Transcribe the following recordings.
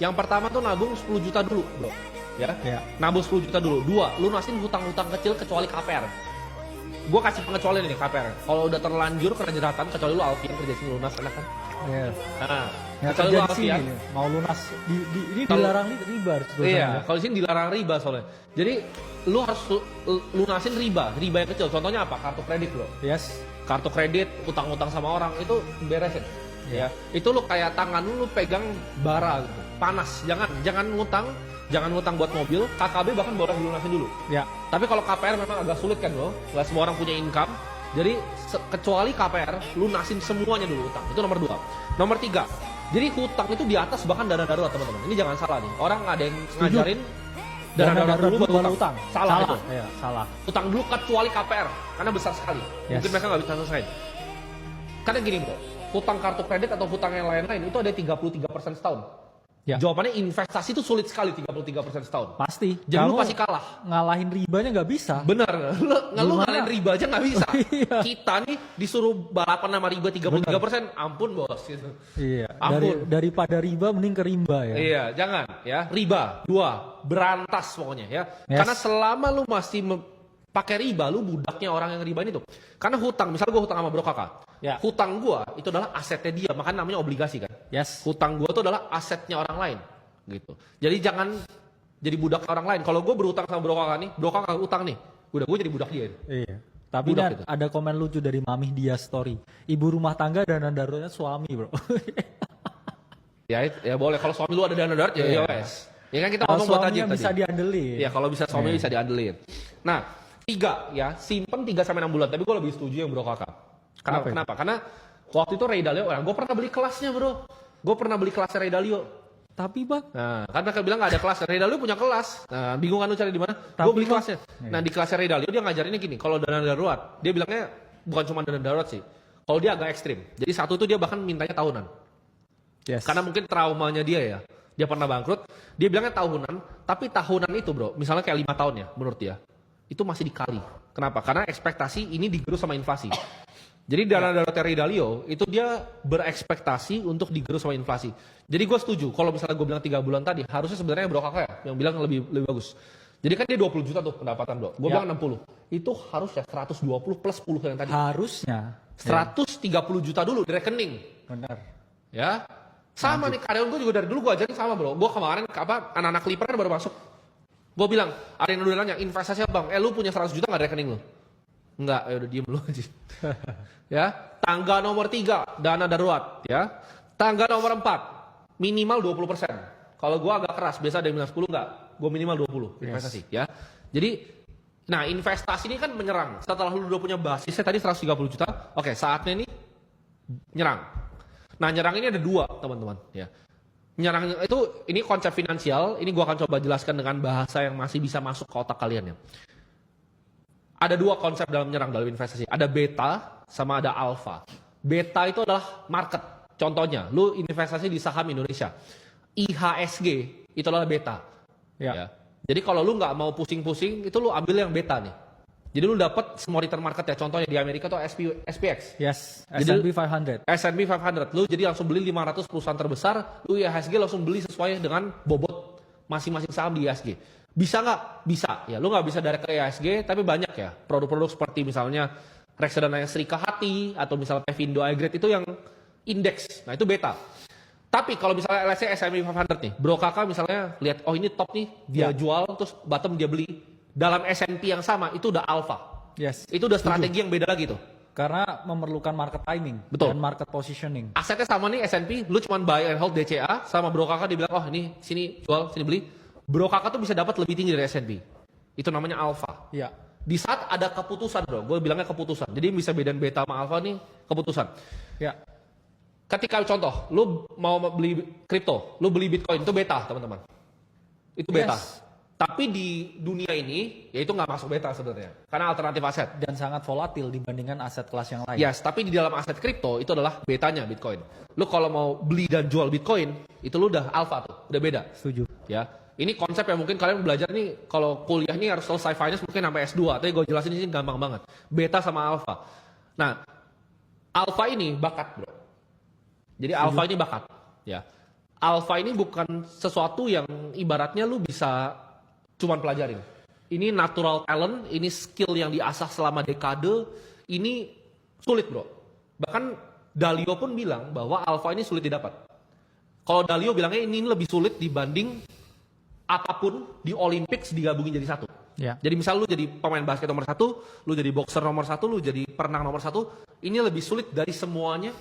Yang pertama tuh nabung 10 juta dulu, bro. Ya. Nabung 10 juta dulu. 2, lunasin hutang-hutang kecil kecuali KPR. Gue kasih pengecualian nih KPR. Kalau udah terlanjur kena jeratan, kecuali lu Alfian kerja sini lunas, enak kan? Iya. Nah, Ya, kecuali lu kerja di sini Alfian. mau lunas ini Kalau- dilarang riba. Iya, kalau di sini dilarang riba soalnya. Jadi lu harus lunasin riba yang kecil. Contohnya apa? Kartu kredit, bro. Yes. Kartu kredit, utang-utang sama orang itu beresin. Ya, itu lu kayak tangan lu pegang bara gitu. Panas. Jangan ngutang buat mobil. KKB bahkan boleh dilunasin dulu. Ya. Tapi kalau KPR memang agak sulit kan, bro. Nggak semua orang punya income. Jadi kecuali KPR, lunasin semuanya dulu utang. Itu nomor 2. Nomor 3, jadi hutang itu di atas bahkan dana darurat, teman-teman. Ini jangan salah nih. Orang ada yang ngajarin dana darurat dulu baru utang. Salah itu. Iya, salah. Utang dulu kecuali KPR karena besar sekali. Yes. Mungkin mereka nggak bisa selesai. Karena gini, bro. Hutang kartu kredit atau hutang yang lain-lain itu ada 33% setahun. Ya. Jawabannya investasi itu sulit sekali 33% setahun. Pasti. Jadi lu Kamu pasti kalah. ngalahin ribanya nggak bisa. Bener, lu Gimana? ngalahin riba aja nggak bisa. Iya. Kita nih disuruh balapan sama riba 33%, ampun bos. Gitu. Iya. Ampun. Daripada riba mending ke rimba ya. Iya, jangan ya. Riba, 2, berantas pokoknya ya. Yes. Karena selama lu masih pakai riba, lu budaknya orang yang ribain itu. Karena hutang, misalnya gua hutang sama Bro Kakak. Ya. Hutang gua itu adalah asetnya dia, makanya namanya obligasi kan. Yes. Hutang gua itu adalah asetnya orang lain gitu. Jadi jangan jadi budak orang lain. Kalau gua berhutang sama Bro Kakak nih, Bro Kakak utang nih. Udah gua jadi budak dia. Iya. Tapi Budak Dan, itu. ada komen lucu dari Mami dia story. Ibu rumah tangga dana daruratnya suami, bro. Ya boleh, kalau suami lu ada dana darurat ya Iya. wes. Ya kan kita Kalau ngomong buat aja suaminya tadi. bisa diandelin. Ya kalau bisa suami bisa diandelin. Nah, 3 ya, simpen 3-6 bulan. Tapi gue lebih setuju yang Bro Kakak. Kenapa? Karena waktu itu Ray Dalio, gue pernah beli kelasnya, bro. Gue pernah beli kelasnya Ray Dalio. Tapi bang, Nah, kan mereka bilang gak ada kelas. Ray Dalio punya kelas. Nah, bingung kan lu cari di mana? Gue beli Bang, kelasnya. Nah, di kelasnya Ray Dalio dia ngajarinnya gini. Kalau dana darurat, dia bilangnya bukan cuma dana darurat sih. Kalau dia agak ekstrim. Jadi satu itu dia bahkan mintanya tahunan. yes. Karena mungkin traumanya dia ya. Dia pernah bangkrut. Dia bilangnya tahunan. Tapi tahunan itu, bro, misalnya kayak 5 tahun ya menurut dia. Itu masih dikali. Kenapa? Karena ekspektasi ini digerus sama inflasi. Jadi dana darurat Ray Dalio itu dia berekspektasi untuk digerus sama inflasi. Jadi gue setuju. Kalau misalnya gue bilang 3 bulan tadi, harusnya sebenarnya Bro Kakak ya yang bilang lebih bagus. Jadi kan dia 20 juta tuh pendapatan, bro. Gue bilang 60. Itu harus ya 120 plus 10 yang tadi. Harusnya. 130 juta dulu di rekening. Benar. Ya. Sama nih karyawan gue juga dari dulu gue ajarin sama, bro. Gue kemarin anak-anak Clipper kan baru masuk. Gue bilang, ada yang udah nanya, investasi apa bang? Lu punya 100 juta gak di rekening lu? Enggak, ya udah diem lu aja. Ya, tangga nomor 3, dana darurat. Ya, tangga nomor 4, minimal 20%. Kalau gue agak keras, biasa ada yang bilang 10 enggak, gue minimal 20 investasi. Ya, jadi, nah investasi ini kan menyerang. Setelah lu udah punya basisnya tadi 130 juta, oke saatnya nih nyerang. Nah nyerang ini ada 2 teman-teman. Ya. Nyerang itu ini konsep finansial, ini gua akan coba jelaskan dengan bahasa yang masih bisa masuk ke otak kalian ya. Ada 2 konsep dalam menyerang dalam investasi. Ada beta sama ada alpha. Beta itu adalah market. Contohnya, lu investasi di saham Indonesia. IHSG itu adalah beta. Ya. Jadi kalau lu nggak mau pusing-pusing, itu lu ambil yang beta nih. Jadi lu dapat semua return market ya. Contohnya di Amerika tuh SPX. Yes. Jadi S&P 500. S&P 500. Lu jadi langsung beli 500 perusahaan terbesar, lu IHSG langsung beli sesuai dengan bobot masing-masing saham di IHSG. Bisa nggak? Bisa. Ya, lu nggak bisa direct ke IHSG, tapi banyak ya. Produk-produk seperti misalnya reksadana yang Serika Hati, atau misalnya Pevindo iGrade itu yang indeks. Nah itu beta. Tapi kalau misalnya let's say S&P 500 nih, Bro Kakak misalnya lihat, oh ini top nih, dia jual, terus bottom dia beli. Dalam S&P yang sama, itu udah alpha. Yes. Itu udah strategi yang beda lagi tuh. Karena memerlukan market timing. Betul. Dan market positioning. Asetnya sama nih S&P, lu cuma buy and hold DCA, sama Bro Kakak dibilang, oh ini sini jual, sini beli. Bro Kakak tuh bisa dapat lebih tinggi dari S&P. Itu namanya alpha. Iya. Di saat ada keputusan, bro, gue bilangnya keputusan. Jadi bisa bedain beta sama alpha nih, keputusan. Ya. Ketika contoh, lu mau beli kripto, lu beli Bitcoin, itu beta, teman-teman. Itu beta. Yes. Tapi di dunia ini, ya itu nggak masuk beta sebenarnya. Karena alternatif aset. Dan sangat volatil dibandingkan aset kelas yang lain. Yes, tapi di dalam aset kripto itu adalah betanya Bitcoin. Lu kalau mau beli dan jual Bitcoin, itu lu udah alpha tuh, udah beda. Setuju. Ya, ini konsep yang mungkin kalian belajar nih, kalau kuliah nih harus selesai finance mungkin sampai S2, tapi gue jelasin di sini gampang banget. Beta sama alpha. Nah, alpha ini bakat, bro. Jadi alpha ini bakat, ya. Alpha ini bukan sesuatu yang ibaratnya lu bisa cuman pelajarin. Ini natural talent, ini skill yang diasah selama dekade, ini sulit bro. Bahkan Dalio pun bilang bahwa Alpha ini sulit didapat. Kalau Dalio bilangnya ini lebih sulit dibanding apapun di Olympics digabungin jadi satu. Ya. Jadi misal lu jadi pemain basket nomor 1, lu jadi boxer nomor 1, lu jadi perenang nomor 1, ini lebih sulit dari semuanya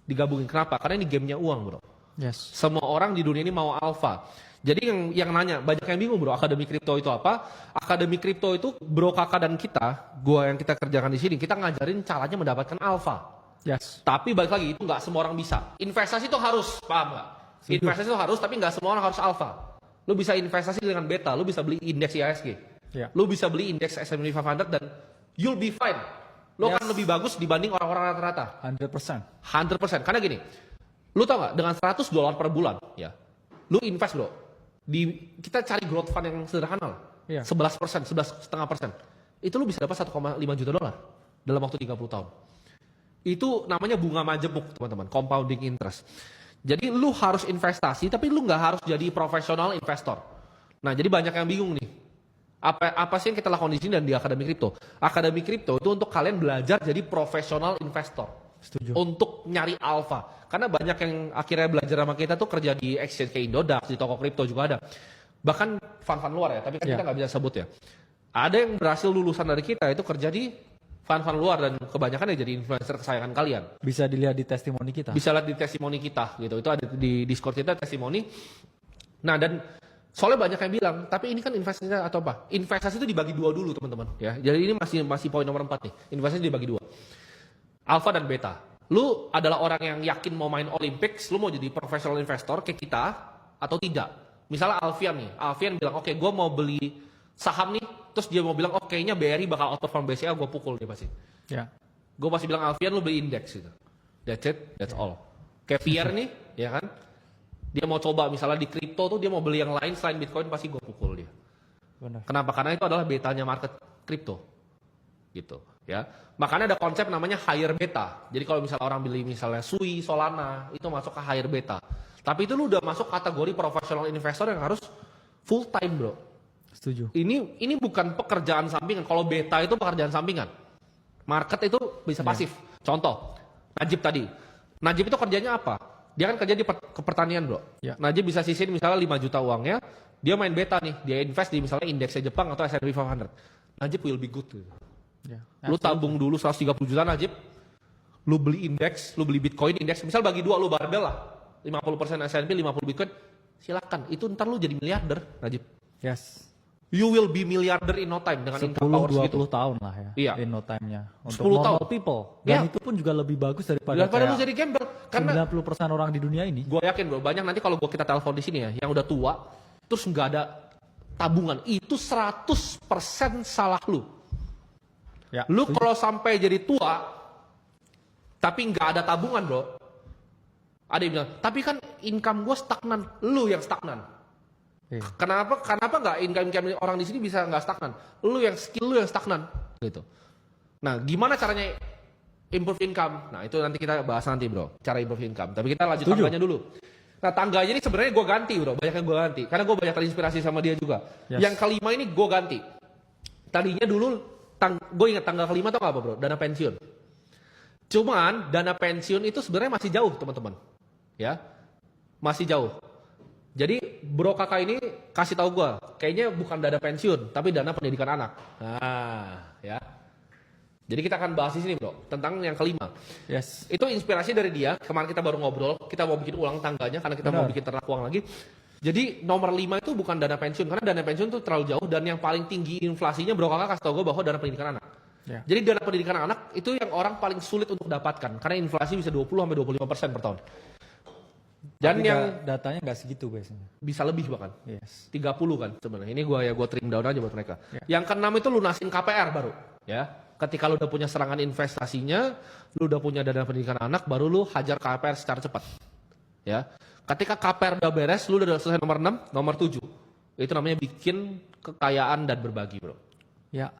digabungin. Kenapa? Karena ini gamenya uang bro. Yes. Semua orang di dunia ini mau alpha. Jadi yang nanya, banyak yang bingung bro, akademi kripto itu apa? Akademi kripto itu bro kakak dan kita, gua yang kita kerjakan di sini, kita ngajarin caranya mendapatkan alpha. Yes. Tapi balik lagi, itu nggak semua orang bisa. Investasi itu harus, paham nggak? Investasi itu harus, tapi nggak semua orang harus alpha. Lu bisa investasi dengan beta, lu bisa beli indeks IHSG. Ya. Lu bisa beli indeks S&P 500 dan you'll be fine. Lu akan lebih bagus dibanding orang-orang rata-rata. 100%. 100%. Karena gini, lu tau gak, dengan $100 per bulan, ya, lu invest bro, kita cari growth fund yang sederhana lah, Iya. 11%, 11,5%, itu lu bisa dapat $1,5 juta dalam waktu 30 tahun. Itu namanya bunga majemuk teman-teman, compounding interest. Jadi lu harus investasi, tapi lu nggak harus jadi profesional investor. Nah jadi banyak yang bingung nih, apa sih yang kita lakukan di sini dan di Akademi Kripto? Akademi Kripto itu untuk kalian belajar jadi profesional investor. Setuju. Untuk nyari alpha. Karena banyak yang akhirnya belajar sama kita tuh kerja di exchange kayak Indodax, di toko kripto juga ada. Bahkan fund-fund luar ya, tapi kan kita nggak bisa sebut ya. Ada yang berhasil lulusan dari kita itu kerja di fund-fund luar dan kebanyakan ya jadi influencer kesayangan kalian. Bisa dilihat di testimoni kita. Bisa lihat di testimoni kita gitu. Itu ada di Discord kita testimoni. Nah dan soalnya banyak yang bilang, tapi ini kan investasi atau apa? Investasi itu dibagi dua dulu teman-teman ya. Jadi ini masih poin nomor 4 nih. Investasi dibagi dua. Alpha dan beta. Lu adalah orang yang yakin mau main Olympics, lu mau jadi professional investor kayak kita atau tidak. Misalnya Alfian nih, Alfian bilang oke, gue mau beli saham nih, terus dia mau bilang oke, kayaknya BRI bakal outperform BCA, gue pukul dia pasti. Ya. Gue pasti bilang Alfian lu beli indeks gitu. That's it, that's all. Kayak Pierre nih, ya kan? Dia mau coba misalnya di kripto tuh dia mau beli yang lain selain Bitcoin, pasti gue pukul dia. Benar. Kenapa? Karena itu adalah betanya market kripto. Gitu, ya. Makanya ada konsep namanya higher beta. Jadi kalau misalnya orang beli misalnya Sui, Solana, itu masuk ke higher beta. Tapi itu lu udah masuk kategori professional investor yang harus full time, bro. Setuju. Ini bukan pekerjaan sampingan. Kalau beta itu pekerjaan sampingan. Market itu bisa pasif. Contoh, Najib tadi. Najib itu kerjanya apa? Dia kan kerja di pertanian, bro. Ya. Najib bisa sisin misalnya 5 juta uangnya, dia main beta nih, dia invest di misalnya indeksnya Jepang atau S&P 500. Najib will be good. Gitu. Ya. Lu tabung dulu 130 juta Najib, lu beli indeks, lu beli Bitcoin indeks, misal bagi dua lu barbel lah, 50% S&P, 50 Bitcoin, silakan. Itu ntar lu jadi miliarder, Najib. Yes. You will be miliarder in no time dengan 10, income power 20 segitu. tahun lah ya. Iya. In no time-nya. Untuk 10 normal tahun. people. Iya. Dan itu pun juga lebih bagus daripada Daripada lu kayak jadi gambler. Karena 90% orang di dunia ini. gue yakin bro, banyak nanti kalau kita telepon di sini ya, yang udah tua, terus nggak ada tabungan, itu 100% salah lu. Ya, Lu setuju. kalau sampai jadi tua, tapi nggak ada tabungan bro, ada yang bilang, tapi kan income gue stagnan, lu yang stagnan. Iya. Kenapa nggak income orang di sini bisa nggak stagnan? Lu yang skill lu yang stagnan, gitu. Nah, gimana caranya improve income? Nah, itu nanti kita bahas nanti bro, cara improve income. Tapi kita lanjut Setuju. tangganya dulu. Nah, tangganya ini sebenarnya gue ganti bro, banyak yang gue ganti, karena gue banyak terinspirasi sama dia juga. Yes. Yang kelima ini gue ganti. Tadinya dulu gue ingat tanggal kelima tau gak apa bro? Dana pensiun. Cuman dana pensiun itu sebenarnya masih jauh teman-teman, ya, masih jauh. Jadi bro kakak ini kasih tahu gue, kayaknya bukan dana pensiun, tapi dana pendidikan anak. Nah, ya. Jadi kita akan bahas di sini bro, tentang yang kelima. Yes. Itu inspirasi dari dia. Kemarin kita baru ngobrol, kita mau bikin ulang tangganya karena kita mau Benar. bikin ternak uang lagi. Jadi nomor 5 itu bukan dana pensiun, karena dana pensiun itu terlalu jauh dan yang paling tinggi inflasinya bro kakak kasih tau gue bahwa dana pendidikan anak. Ya. Jadi dana pendidikan anak itu yang orang paling sulit untuk dapatkan karena inflasi bisa 20-25% per tahun. Dan Tapi yang datanya nggak segitu biasanya. bisa lebih bahkan Yes. 30 kan sebenarnya. Ini gue trim down aja buat mereka. Ya. Yang keenam itu lunasin KPR baru, ya. Ketika lu udah punya serangan investasinya, lu udah punya dana pendidikan anak, baru lu hajar KPR secara cepat. Ya. Ketika KPR udah beres, lu udah selesai nomor 6, nomor 7. Itu namanya bikin kekayaan dan berbagi, bro. Ya.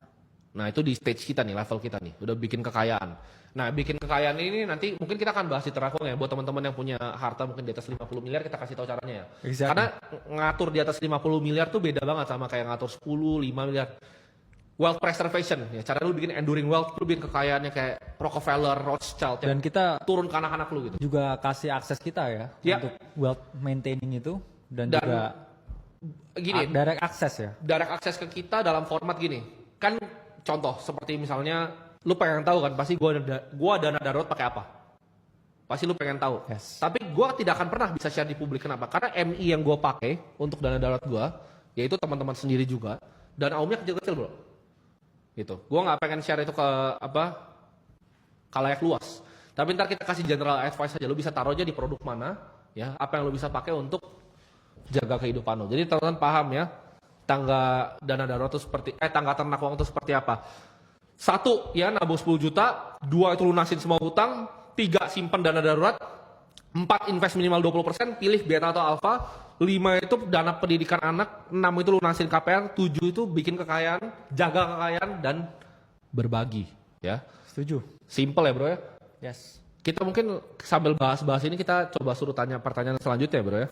Nah itu di stage kita nih, level kita nih, udah bikin kekayaan. Nah bikin kekayaan ini nanti mungkin kita akan bahas di Terakung ya, buat teman-teman yang punya harta mungkin di atas 50 miliar kita kasih tahu caranya ya. Exactly. Karena ngatur di atas 50 miliar tuh beda banget sama kayak ngatur 10, 5 miliar. Wealth preservation ya, cara lu bikin enduring wealth, lu bikin kekayaannya kayak Rockefeller, Rothschild Dan yang kita turun ke anak-anak lu gitu. juga kasih akses kita ya, Ya. untuk wealth maintaining itu dan Dan juga Gini, direct access ya. direct access ke kita dalam format gini. Kan contoh seperti misalnya lu pengen tahu kan pasti gua dana darurat pakai apa? Pasti lu pengen tahu. Yes. Tapi gua tidak akan pernah bisa share di publik, kenapa? Karena MI yang gua pakai untuk dana darurat gua yaitu teman-teman sendiri juga dan aumnya kecil-kecil, Bro. Gitu. Gua nggak pengen share itu ke kalayak luas. Tapi ntar kita kasih general advice aja, lu bisa taruh aja di produk mana, ya, apa yang lu bisa pakai untuk jaga kehidupan lo. Jadi teman-teman paham ya, tangga dana darurat itu seperti tangga ternak uang itu seperti apa. 1 ya nabung 10 juta, 2 itu lunasin semua hutang, 3 simpan dana darurat, 4 invest minimal 20%, pilih beta atau alpha, 5 itu dana pendidikan anak, 6 itu lunasin KPR, 7 itu bikin kekayaan, jaga kekayaan dan berbagi ya. Setuju. Simple ya, Bro ya. Yes. Kita mungkin sambil bahas-bahas ini kita coba suruh tanya pertanyaan selanjutnya, Bro ya.